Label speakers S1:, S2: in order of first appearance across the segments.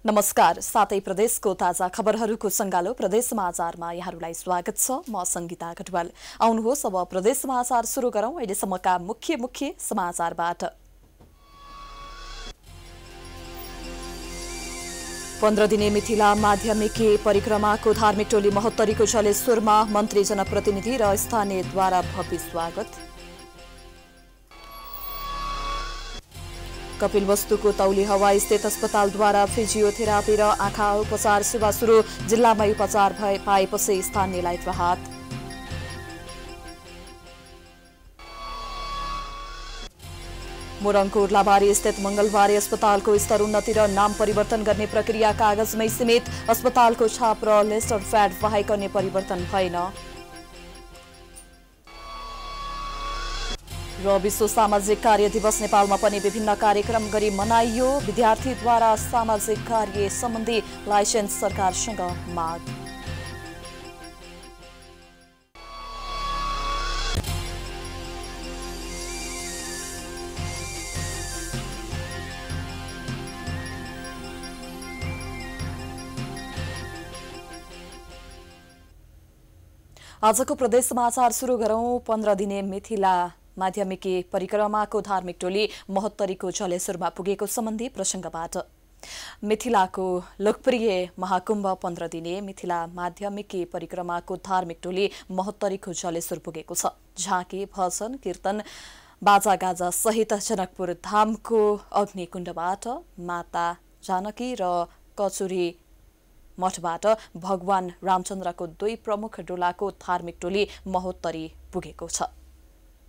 S1: नमस्कार, सातै प्रदेशको ताजा खबरहरूको संगालो प्रदेश समाचारमा यहाँहरूलाई स्वागत छ। म संगीता कटवाल। आउनुहोस् अब प्रदेश समाचार सुरु गरौं। अहिलेसम्मका मुख्य समाचारबाट। 15 दिने मिथिला माध्यमिकी परिक्रमाको धार्मिक टोली महोत्तरीको जलेश्वरमा मन्त्री जनप्रतिनिधि र स्थानीयद्वारा भव्य स्वागत। कपिलवस्तुको तौली हवाई स्थित अस्पतालद्वारा फिजियोथेरापी र आँखा उपचार सेवा सुरु। जिल्लामै उपचार पाएपछि स्थानीयलाई राहत। मोरङको उर्लाबारी स्थित मंगलबारी अस्पतालको स्तर उन्नति र नाम परिवर्तन गर्ने प्रक्रिया कागजमै सीमित। अस्पतालको छाप र लेस्टर फ्याड बाहेक अन्य परिवर्तन भएन। र विश्व सामाजिक कार्य दिवस नेपालमा पनि विभिन्न कार्यक्रम गरी मनाइयो। विद्यार्थीद्वारा सामाजिक कार्य सम्बन्धी लाइसेन्स सरकारसँग माग। आजको प्रदेश समाचार सुरु गरौं। 15 दिने मिथिला माध्यमिकी परिक्रमाको धार्मिक टोली महोत्तरीको जलेश्वरमा पुगेको सम्बन्धी प्रसंगबाट। मिथिलाको लोकप्रिय महाकुम्भ 15 दिने मिथिला माध्यमिकी परिक्रमाको धार्मिक टोली महोत्तरीको जलेश्वर पुगेको छ। झाँकी, भजन, कीर्तन, बाजागाजा सहित जनकपुर धामको अग्निकुण्डबाट, माता जानकी र कचुरी मठबाट भगवान रामचन्द्रको 2 प्रमुख डोलाको धार्मिक टोली महोत्तरी पुगेको छ।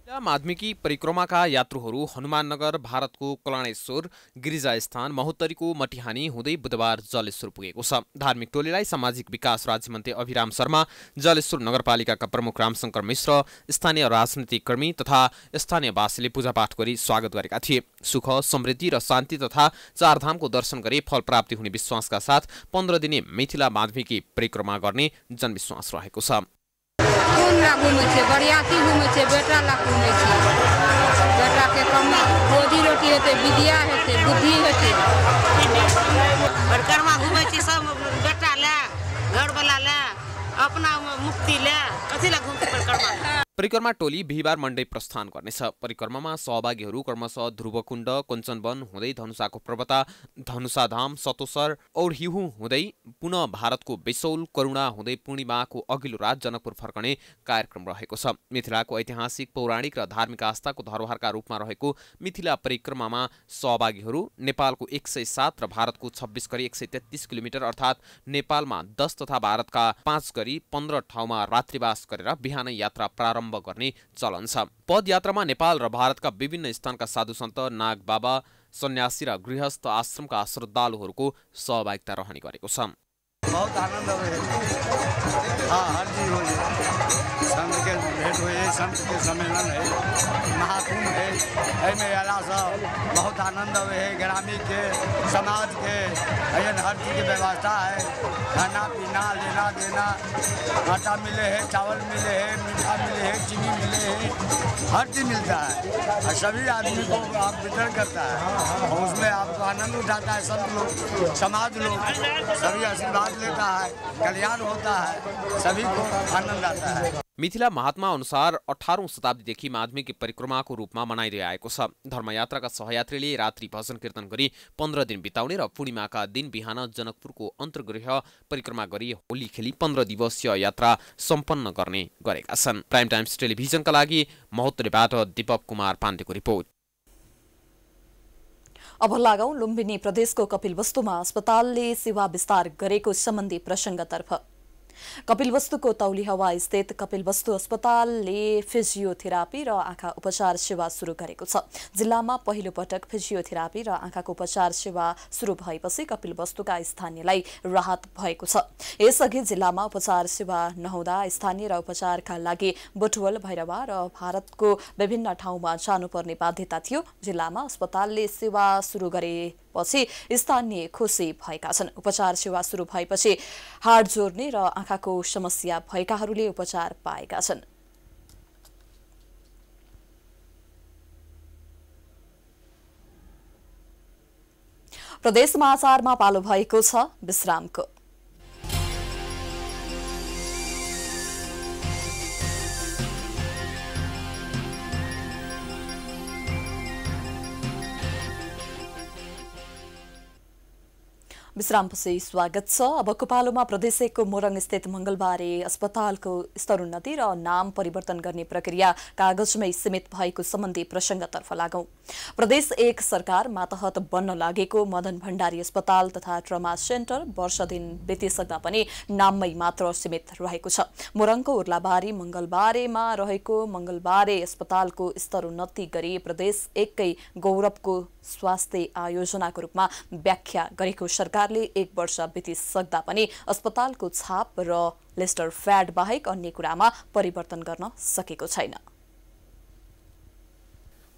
S2: माध्यमिकी परिक्रमाका यात्रुहरू हनुमाननगर, भारतको कल्याणेश्वर, गिरिजास्थान, महोत्तरीको मटिहानी हुँदै बुधबार जलेश्वर पुगेको छ। धार्मिक टोलीलाई सामाजिक विकास राज्यमन्त्री अभिराम शर्मा, जलेश्वर नगरपालिकाका प्रमुख रामशंकर मिश्र, स्थानीय राजनीतिक कर्मी तथा स्थानीयवासीले पूजापाठ गरी स्वागत गरेका थिए। सुख, समृद्धि र शान्ति तथा चारधामको दर्शन गरी फल प्राप्ति हुने विश्वासका साथ 15 दिने मिथिला माध्यमिकी परिक्रमा गर्ने जनविश्वास रहेको छ।
S3: घूमे छे, बरियाती घूमे छे, बेटा ला घूमे छे। बेटा के कम रोजी रोटी हेते, विद्या हेते, बुद्धि हेते। परिक्रमा घूमे छे सब बेटा ला, घर वाला ला, अपना मुक्ति ला, कथि ला घूमते परिक्रमा।
S2: परिक्रमा टोली बिहीबार मण्डे प्रस्थान गर्नेछ। परिक्रमामा सहभागीहरू क्रमशः ध्रुवकुण्ड, कञ्चनवन हुँदै धनुषाको पर्वता, धनुषाधाम, सतोसर, औरहिहु हुँदै पुनः भारतको बेसौल, करुणा हुँदै पूर्णिमाको अघिल्लो रात जनकपुर फर्कने कार्यक्रम रहेको छ। मिथिलाको ऐतिहासिक, पौराणिक र धार्मिक आस्थाको धरोहरका रूपमा रहेको मिथिला परिक्रमामा सहभागीहरू नेपालको 107 र भारतको 26 गरी 133 किलोमिटर अर्थात् नेपालमा 10 तथा भारतका 5 गरी 15 ठाउँमा रात्रिवास गरेर बिहानै यात्रा प्रारम्भ गर्ने चलन छ। पदयात्रामा नेपाल र भारतका विभिन्न स्थानका साधुसन्त, नाग बाबा, सन्यासी र गृहस्थ आश्रमका श्रद्धालुहरूको सहभागिता रहने गरेको छ।
S4: बहुत आनंद हर चीज हो संत के भेंट हुए, संत के सम्मेलन है, महाकुंभ है, एहिमे अयला से बहुत आनंद हुए है। ग्रामीण के, समाज के हर चीज की व्यवस्था है। खाना पीना, लेना देना, आटा मिले है, चावल मिले है, मीठा मिले है, चीनी मिले है, हर चीज मिलता है और सभी आदमी को आप वितरण करता है और उसमें आपको आनंद उठाता है। सब लोग, समाज लोग सभी आशीर्वाद लेता है, कल्याण होता है, सभी को आनंद आता है।
S2: मिथिला महात्मा अनुसार 18औं शताब्दीदेखि माध्यमिकी परिक्रमाको रूपमा मनाइदै आएको छ। धर्मयात्राका सहयात्रीले रात्रि भजन कीर्तन गरी 15 दिन बिताउने र पूर्णिमाका दिन बिहान जनकपुरको अन्तर्गृह परिक्रमा गरी होली खेली 15 दिवसीय यात्रा सम्पन्न गर्ने गरेका छन्। प्राइम टाइम्स टेलिभिजनका लागि महोत्तरीबाट दीपक कुमार पाण्डेको रिपोर्ट।
S1: अब लागौं लुम्बिनी प्रदेशको कपिलवस्तुमा अस्पतालले सेवा विस्तार गरेको सम्बन्धी प्रसंगतर्फ। कपिलवस्तुको तौली हवाई स्थित कपिलवस्तु अस्पतालले फिजियोथेरापी र आँखा उपचार सेवा सुरु गरेको छ। जिल्लामा पहिलो पटक फिजियोथेरापी र आँखाको उपचार सेवा सुरु भएपछि कपिलवस्तुका स्थानीयलाई राहत भएको छ। यसअघि जिल्लामा उपचार सेवा नहुँदा स्थानीय र उपचारका लागि बुटवल, भैरवा र भारतको विभिन्न ठाउँमा जानुपर्ने बाध्यता थियो। जिल्लामा अस्पतालले सेवा सुरु गरेपछि स्थानीय खुसी भएका छन्। उपचार सेवा सुरु भएपछि हाड जोड्ने र आँखाको समस्या भएकाहरूले उपचार पाएका छन्। प्रदेश समाचारमा पालो भएको छ विश्रामको। विश्रामपछि स्वागत छ। अबको पालोमा प्रदेश 1 को मोरङ स्थित मंगलबारे अस्पतालको स्तरोन्नति र नाम परिवर्तन गर्ने प्रक्रिया कागजमै सीमित भएको सम्बन्धी प्रसंगतर्फ लागौं। प्रदेश 1 सरकार मातहत बन्न लागेको मदन भण्डारी अस्पताल तथा ट्रमा सेन्टर वर्ष दिन बितिसक्दा पनि नाममै मात्र सीमित रहेको छ। मोरङको उर्लाबारी मंगलबारेमा रहेको मंगलबारे अस्पतालको स्तरोन्नति गरी प्रदेश 1 कै गौरवको स्वास्थ्य आयोजनाको रूपमा व्याख्या गरेको सरकारले 1 वर्ष बितिसक्दा पनि अस्पतालको छाप र लेस्टर फ्याड बाहेक अन्य कुरामा परिवर्तन गर्न सकेको छैन।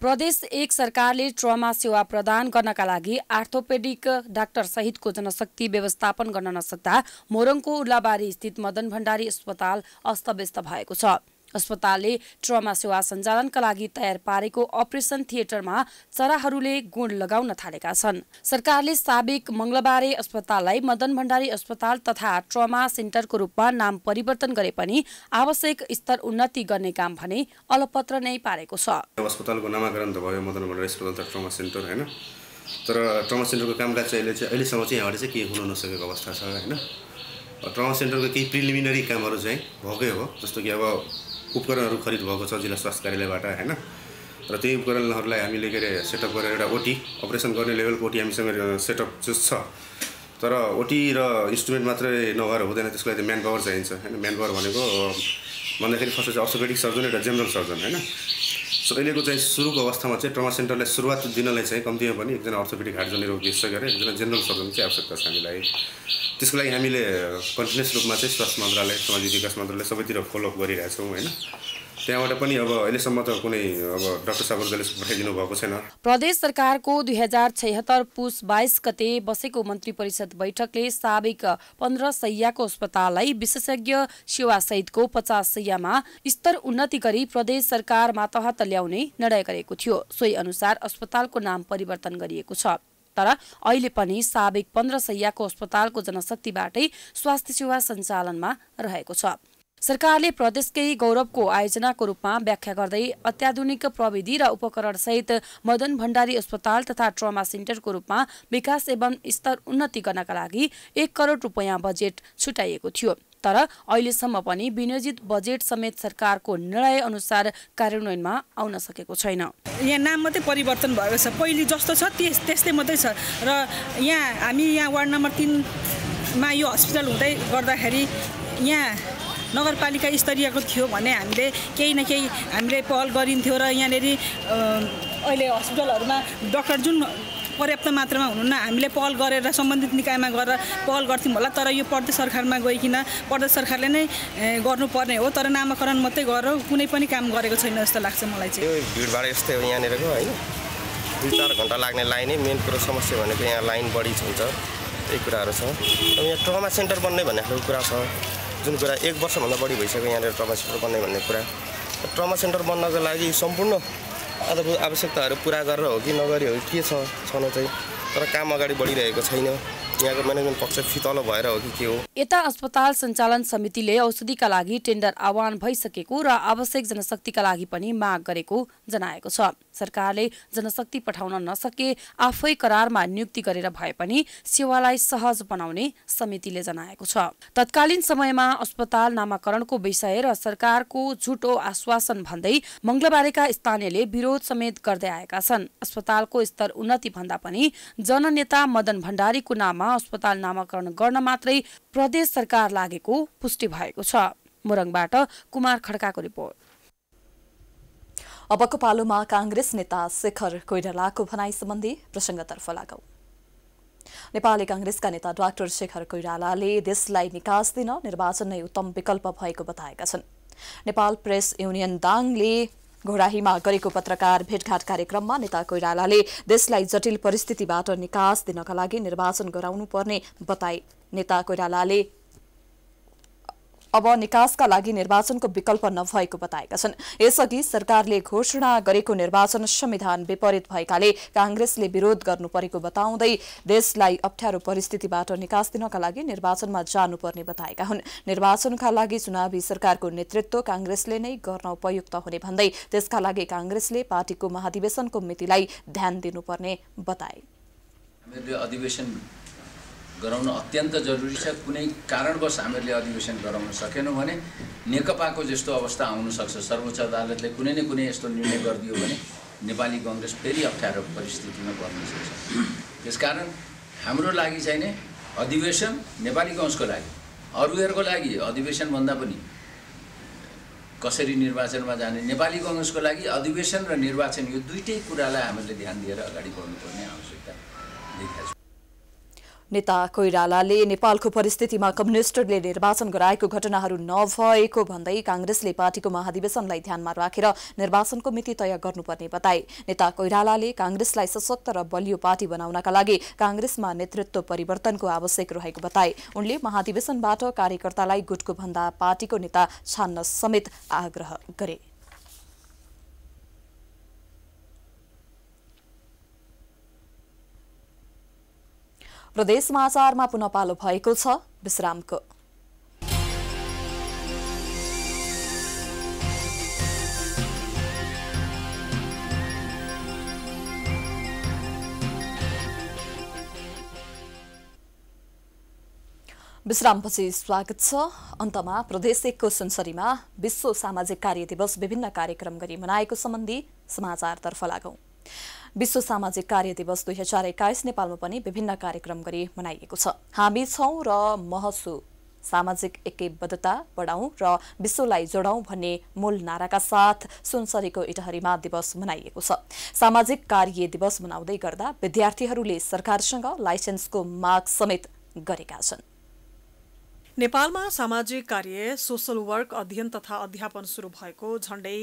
S5: प्रदेश 1 सरकारले ट्रमा सेवा प्रदान गर्नका लागि आर्थोपेडिक डाक्टर सहितको जनशक्ति व्यवस्थापन गर्न नसक्दा मोरङको उर्लाबारी स्थित मदन भण्डारी अस्पताल अस्तव्यस्त भएको छ। अस्पतालले ट्रमा सेवा सञ्चालनका लागि तयार पारेको अपरेसन थिएटरमा चराहरूले गुण लगाउन थालेका छन्। सरकारले साबिक मंगलबारे अस्पताललाई मदन भण्डारी अस्पताल तथा ट्रमा सेन्टरको रूपमा नाम परिवर्तन गरे पनि आवश्यक स्तर उन्नति गर्ने काम भने अलपत्र नै पारेको छ।
S6: अस्पतालको नामाकरण त भयो मदन भण्डारी अस्पताल तथा ट्रमा सेन्टर हैन, तर ट्रमा सेन्टरको कामकाज चाहिँ अहिलेसम्म चाहिँ यहाँबाट चाहिँ केही हुन नसकेको अवस्था छ हैन। ट्रमा सेन्टरको केही प्रिलिमिनरी कामहरू चाहिँ भएकै हो, जस्तो कि अब उपकरणहरू खरिद भएको छ जिल्ला स्वास्थ्य कार्यालयबाट हैन, र त्यही उपकरणहरूलाई हामीले के अरे सेटअप गरेर एउटा ओटी अपरेसन गर्ने लेभलको ओटी हामीसँग सेटअप छ, तर ओटी र इन्स्ट्रुमेन्ट मात्रै नभएर हुँदैन, त्यसको लागि म्यान पावर चाहिन्छ हैन। म्यान पावर भनेको भन्दाखेरि फर्स्ट चाहिँ अर्थोपेडिक सर्जन एउटा जेनरल सर्जन हैन। सो अहिलेको चाहिँ सुरुको अवस्थामा चाहिँ ट्रमा सेन्टरलाई सुरुवात दिनलाई चाहिँ कम्तीमा पनि एकजना अर्थोपेडिक हार्टजन रोग विशेषज्ञ र एकजना जेनरल सर्जन चाहिँ आवश्यकता छ हामीलाई। त्यसको लागि हामीले कन्टिन्युस रूपमा चाहिँ स्वास्थ्य मन्त्रालय सामाजिक विकास मन्त्रालय सबैतिर फलोअप गरिरहेछौँ हैन। त्यहाँबाट पनि अब अहिलेसम्म त कुनै अब डाक्टर साहबहरूले पठाइदिनु भएको छैन।
S5: प्रदेश सरकारको 2076 पुस 22 गते बसेको मन्त्री परिषद बैठकले साबिक 15 शैय्याको अस्पताललाई विशेषज्ञ सेवा सहितको 50 शैय्यामा स्तर उन्नति गरी प्रदेश सरकार मातहत ल्याउने निर्णय गरेको थियो। सोही अनुसार अस्पतालको नाम परिवर्तन गरिएको छ, तर अहिले पनि साबिक 15 शैय्याको अस्पतालको जनशक्तिबाटै स्वास्थ्य सेवा सञ्चालनमा रहेको छ। सरकारले प्रदेशकै गौरवको आयोजनाको रूपमा व्याख्या गर्दै अत्याधुनिक प्रविधि र उपकरण सहित मदन भण्डारी अस्पताल तथा ट्रमा सेन्टरको रूपमा विकास एवं स्तर उन्नति गर्नका लागि 1 करोड रुपैयाँ बजेट छुट्याइएको थियो, तर अहिलेसम्म पनि विनियोजित बजेट समेत सरकारको निर्णय अनुसार कार्यान्वयनमा आउन सकेको छैन।
S7: यहाँ नाम मात्रै परिवर्तन भएको छ, पहिले जस्तो छ त्यस्तै मात्रै छ। र हामी यहाँ वार्ड नम्बर 3 मा यो हस्पिटल हुँदै गर्दाखेरि यहाँ नगरपालिका स्तरीयको थियो भने हामीले केही न केही हामीले पहल गरिन्थ्यो र यहाँनिर अहिले हस्पिटलहरूमा डाक्टर जुन पर्याप्त मात्रामा हुनुहुन्न, हामीले पहल गरेर सम्बन्धित निकायमा गएर पहल गर्थ्यौँ होला, तर यो प्रदेश सरकारमा गइकन प्रदेश सरकारले नै गर्नुपर्ने हो, तर नामाकरण मात्रै गरेर कुनै पनि काम गरेको छैन जस्तो लाग्छ मलाई चाहिँ।
S8: यो भिडभाड यस्तै हो यहाँनिरको हैन, 2-4 घण्टा लाग्ने लाइनै मेन कुरो समस्या भनेको यहाँ लाइन बढी हुन्छ, त्यही कुराहरू छ। अब यहाँ ट्रमा सेन्टर बन्ने भन्ने खालको कुरा छ, जुन कुरा 1 वर्षभन्दा बढी भइसक्यो यहाँनिर ट्रमा सेन्टर बन्ने भन्ने कुरा। ट्रमा सेन्टर बन्नको लागि सम्पूर्ण आधारभूत आवश्यकताहरू पुरा गरेर हो कि नगरी हो के छ छन चाहिँ, तर काम अगाडि बढिरहेको छैन। यहाँको म्यानेजमेन्ट पक्ष फितलो भएर हो कि के हो।
S5: यता अस्पताल सञ्चालन समितिले औषधिका लागि टेन्डर आह्वान भइसकेको र आवश्यक जनशक्तिका लागि पनि माग गरेको जनाएको छ। सरकारले जनशक्ति पठाउन नसके आफै करारमा नियुक्ति गरेर भए पनि सेवालाई सहज बनाउने समितिले जनाएको छ। तत्कालीन समयमा अस्पताल नामाकरणको विषय र सरकारको झुटो आश्वासन भन्दै मंगलबारेका स्थानीयले विरोध समेत गर्दै आएका छन्। अस्पतालको स्तर उन्नति भन्दा पनि जननेता मदन भण्डारीको नाममा अस्पताल नामाकरण गर्न मात्रै प्रदेश सरकार लागेको पुष्टि भएको छ। मोरङबाट कुमार खड्काको रिपोर्ट।
S1: अबको पालोमा कांग्रेस नेता शेखर कोइरालाको भनाई सम्बन्धी प्रसंगतर्फ लागौं। नेपाली कांग्रेसका नेता डाक्टर शेखर कोइरालाले देशलाई निकास दिन निर्वाचन नै उत्तम विकल्प भएको बताएका छन्। नेपाल प्रेस युनियन दाङले घोडाहीमा गरेको पत्रकार भेटघाट कार्यक्रममा नेता कोइरालाले देशलाई जटिल परिस्थितिबाट निकास दिनका लागि निर्वाचन गराउनु पर्ने बताए। नेता कोइरालाले अब निकासका लागि निर्वाचनको विकल्प नभएको बताएका छन्। यसअघि सरकारले घोषणा गरेको निर्वाचन संविधान विपरीत भएकाले कांग्रेसले विरोध गर्नु परेको बताउँदै देशलाई अप्ठ्यारो परिस्थितिबाट निकास दिनका लागि निर्वाचनमा जानुपर्ने बताएका हुन्। निर्वाचनका लागि चुनावी सरकारको नेतृत्व कांग्रेसले नै गर्न उपयुक्त हुने भन्दै त्यसका लागि कांग्रेसले पार्टीको महाधिवेशनको मितिलाई ध्यान दिनुपर्ने बताए।
S9: हामीले अधिवेशन गराउन अत्यन्त जरुरी छ। कुनै कारणवश हामीले अधिवेशन गराउन सकेनौँ भने नेकपाको जस्तो अवस्था आउन सक्छ। सर्वोच्च अदालतले कुनै न कुनै यस्तो निर्णय गरिदियो भने नेपाली कांग्रेस फेरि अप्ठ्यारो परिस्थितिमा पर्न सक्छ। त्यसकारण हाम्रो लागि चाहिँ नि अधिवेशन नेपाली कांग्रेसको लागि, अरूहरूको लागि अधिवेशन भन्दा पनि कसरी निर्वाचनमा जाने, नेपाली कांग्रेसको लागि अधिवेशन र निर्वाचन यो दुईटै कुरालाई हामीले ध्यान दिएर अगाडि बढ्नुपर्ने आवश्यकता देखिएको छ।
S1: नेता कोइरालाले नेपालको परिस्थितिमा कम्युनिस्टले निर्वाचन गराएको घटनाहरू नभएको भन्दै कांग्रेसले पार्टीको महाधिवेशनलाई ध्यानमा राखेर निर्वाचनको मिति तय गर्नुपर्ने बताए। नेता कोइरालाले कांग्रेसलाई सशक्त र बलियो पार्टी बनाउनका लागि कांग्रेसमा नेतृत्व परिवर्तनको आवश्यक रहेको बताए। उनले महाधिवेशनबाट कार्यकर्तालाई गुटको भन्दा पार्टीको नेता छान्न समेत आग्रह गरे। प्रदेश समाचारमा पुनः पालो भएको छ विश्रामको। विश्रामपछि स्वागत छ। अन्तमा प्रदेश 1 को सुनसरीमा विश्व सामाजिक कार्य दिवस विभिन्न कार्यक्रम गरी मनाएको सम्बन्धी समाचारतर्फ लागौं। विश्व सामाजिक कार्य दिवस 2021 नेपालमा पनि विभिन्न कार्यक्रम गरी मनाइएको छ। हामी छौं र महसु सामाजिक एकबद्धता बढाउँ र विश्वलाई जोडौं भन्ने मूल नाराका साथ सुनसरीको इटहरीमा दिवस मनाइएको छ। सामाजिक कार्य दिवस मनाउँदै गर्दा विद्यार्थीहरूले सरकारसँग लाइसेन्सको माग समेत गरेका छन्।
S10: नेपालमा सामाजिक कार्य सोशल वर्क अध्ययन तथा अध्यापन सुरु भएको झण्डै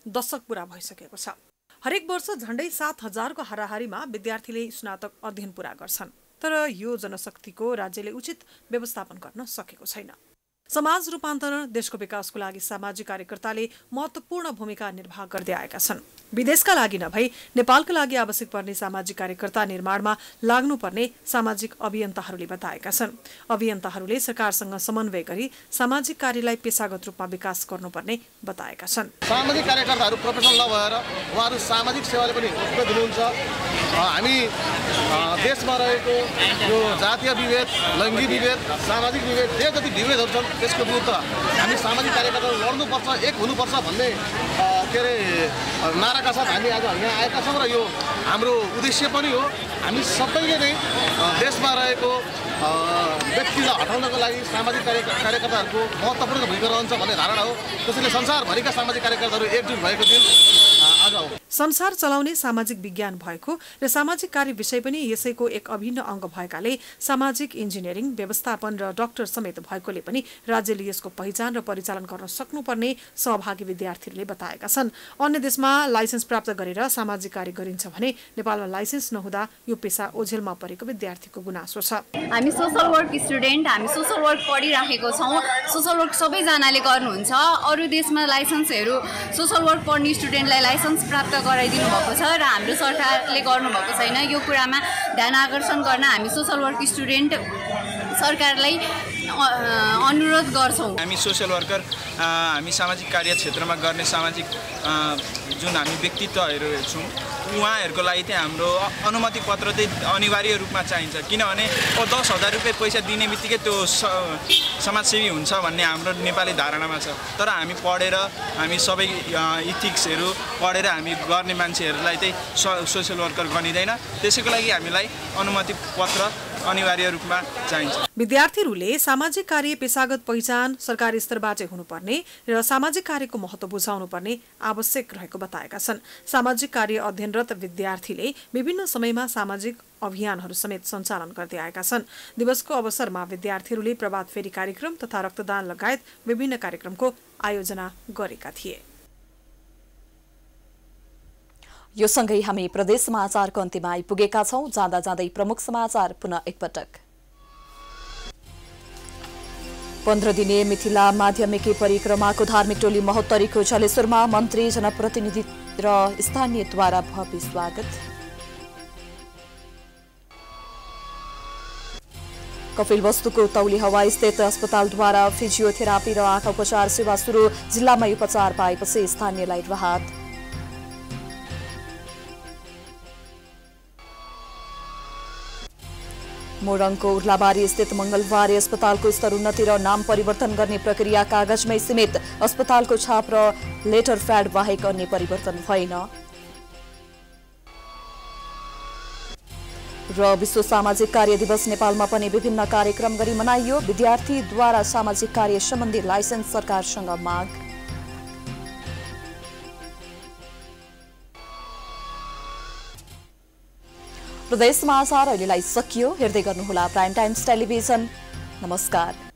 S10: दशक पूरा भइसकेको छ। हरेक वर्ष झण्डै 7,000 को हाराहारीमा विद्यार्थीले स्नातक अध्ययन पूरा गर्छन्। तर यो जनशक्तिको राज्यले उचित व्यवस्थापन गर्न सकेको छैन। समाज रूपान्तरण देशको विकासको लागि सामाजिक कार्यकर्ताले महत्त्वपूर्ण भूमिका निर्वाह गर्दै आएका छन्। विदेशका लागि नभई नेपालका लागि आवश्यक पर्ने सामाजिक कार्यकर्ता निर्माणमा लाग्नुपर्ने सामाजिक अभियन्ताहरूले बताएका छन्। अभियन्ताहरूले सरकारसँग समन्वय गरी सामाजिक कार्यलाई पेशागत रूपमा विकास गर्नुपर्ने बताएका छन्।
S11: सामाजिक कार्यकर्ताहरू प्रोफेसनल नभएर उहाँहरू सामाजिक सेवाले पनि उत्कृष्ट दिनुहुन्छ। हामी देशमा रहेको यो जातीय विभेद, लैङ्गिक विभेद, सामाजिक विभेद, जे जति विभेदहरू छन् त्यसको विरुद्ध हामी सामाजिक कार्यकर्ताहरू लड्नुपर्छ, एक हुनुपर्छ भन्ने नाराका साथ हामी आज यहाँ आएका छौँ र यो हाम्रो उद्देश्य पनि हो। हामी सबैले नै देशमा रहेको व्यक्तिलाई हटाउनको लागि सामाजिक कार्यकर्ताहरूको महत्त्वपूर्ण भूमिका रहन्छ भन्ने धारणा हो। त्यसैले संसारभरिका सामाजिक कार्यकर्ताहरू एकजुट भएको दिन आज हो।
S10: संसार चलाउने सामाजिक विज्ञान भएको र सामाजिक कार्य विषय पनि यसैको एक अभिन्न अङ्ग भएकाले सामाजिक इन्जिनियरिङ, व्यवस्थापन र डाक्टर समेत भएकोले पनि राज्यले यसको पहिचान र परिचालन गर्न सक्नुपर्ने सहभागी विद्यार्थीहरूले बताएका छन्। अन्य देशमा लाइसेन्स प्राप्त गरेर सामाजिक कार्य गरिन्छ भने नेपालमा लाइसेन्स नहुँदा यो पेशा ओझेलमा परेको विद्यार्थीको गुनासो छ।
S12: हामी सोशल वर्क स्टुडेन्ट, हामी सोशल वर्क पढिराखेको छौँ। सोशल वर्क सबैजनाले गर्नुहुन्छ। अरू देशमा लाइसेन्सहरू सोशल वर्क पढ्ने स्टुडेन्टलाई लाइसेन्स प्राप्त गराइदिनु भएको छ र हाम्रो सरकारले गर्नुभएको छैन। यो कुरामा ध्यान आकर्षण गर्न हामी सोशल वर्क स्टुडेन्ट सरकारलाई अनुरोध गर्छौँ।
S13: हामी सोशल वर्कर, हामी सामाजिक कार्य क्षेत्रमा गर्ने सामाजिक जुन हामी व्यक्तित्वहरू छौँ उहाँहरूको लागि चाहिँ हाम्रो अनुमति पत्र चाहिँ अनिवार्य रूपमा चाहिन्छ। किनभने 10,000 रुपियाँ पैसा दिने बित्तिकै त्यो समाजसेवी हुन्छ भन्ने हाम्रो नेपाली धारणामा छ। तर हामी पढेर, हामी सबै इथिक्सहरू पढेर हामी गर्ने मान्छेहरूलाई चाहिँ सोशल वर्कर गनिँदैन। त्यसैको लागि हामीलाई अनुमति पत्र अनिवार्य रूपमा चाहिन्छ।
S10: विद्यार्थीहरूले सामाजिक कार्य पेशागत पहिचान सरकारी स्तरबाट हुनुपर्ने र सामाजिक कार्यको महत्त्व बुझाउनुपर्ने आवश्यक रहेको बताएका छन्। सामाजिक कार्य अध्ययनरत विद्यार्थीले विभिन्न समयमा सामाजिक अभियानहरू समेत सञ्चालन गर्दै आएका छन्। दिवसको अवसरमा विद्यार्थीहरूले प्रभात फेरी कार्यक्रम तथा रक्तदान लगायत विभिन्न कार्यक्रमको आयोजना गरेका थिए।
S1: यो सँगै हामी प्रदेश समाचारको अन्त्यमा आइपुगेका छौं। जाँदा जाँदै प्रमुख समाचार पुनः एकपटक। 15 दिने मिथिला माध्यमिकी परिक्रमाको धार्मिक टोली महोत्तरीको जलेश्वरमा मन्त्री जनप्रतिनिधि र स्थानीयद्वारा भव्य स्वागत। कपिलवस्तुको तौली हवाई स्थित अस्पतालद्वारा फिजियोथेरापी र आँखा उपचार सेवा सुरु। जिल्लामा उपचार पाएपछि स्थानीयलाई राहत। मोरङको उर्लाबारी स्थित मंगलबारी अस्पतालको स्तर उन्नति र नाम परिवर्तन गर्ने प्रक्रिया कागजमै सीमित। अस्पतालको छाप र लेटर प्याड बाहेक अन्य परिवर्तन भएन। र विश्व सामाजिक कार्य दिवस नेपालमा पनि विभिन्न कार्यक्रम गरी मनाइयो। विद्यार्थीद्वारा सामाजिक कार्य सम्बन्धी लाइसेन्स सरकारसँग माग। प्रदेशमा समाचार अहिलेलाई सकियो। हेर्दै गर्नुहोला प्राइम टाइम्स टेलिभिजन। नमस्कार।